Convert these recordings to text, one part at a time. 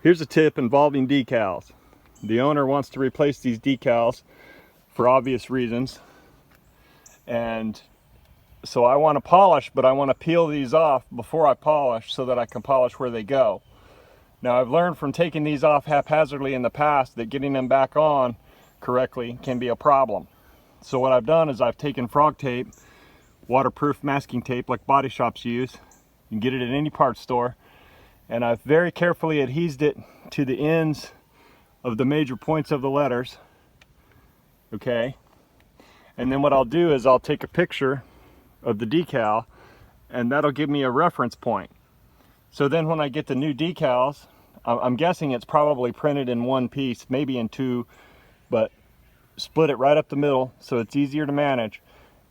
Here's a tip involving decals. The owner wants to replace these decals for obvious reasons. And so I want to polish, but I want to peel these off before I polish so that I can polish where they go. Now I've learned from taking these off haphazardly in the past that getting them back on correctly can be a problem. So what I've done is I've taken frog tape, waterproof masking tape like body shops use. You can get it at any parts store. And I've very carefully adhesed it to the ends of the major points of the letters. Okay. And then what I'll do is I'll take a picture of the decal, and that'll give me a reference point. So then when I get the new decals, I'm guessing it's probably printed in one piece, maybe in two, but split it right up the middle so it's easier to manage,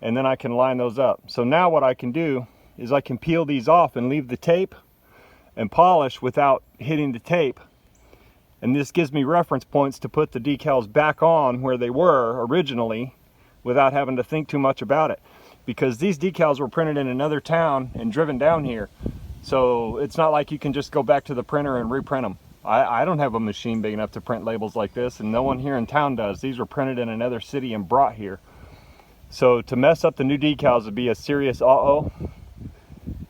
and then I can line those up. So now what I can do is I can peel these off and leave the tape and polish without hitting the tape. And this gives me reference points to put the decals back on where they were originally without having to think too much about it. Because these decals were printed in another town and driven down here. So it's not like you can just go back to the printer and reprint them. I don't have a machine big enough to print labels like this, and no one here in town does. These were printed in another city and brought here. So to mess up the new decals would be a serious uh-oh.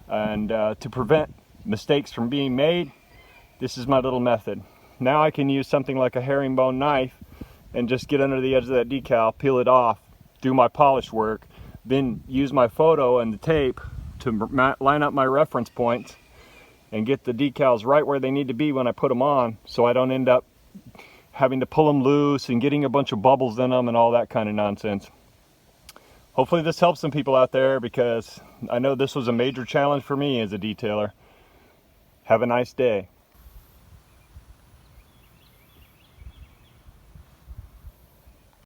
And to prevent mistakes from being made, this is my little method. Now I can use something like a herringbone knife and just get under the edge of that decal, peel it off, do my polish work, then use my photo and the tape to line up my reference points and get the decals right where they need to be when I put them on, so I don't end up having to pull them loose and getting a bunch of bubbles in them and all that kind of nonsense. Hopefully this helps some people out there, because I know this was a major challenge for me as a detailer. Have a nice day.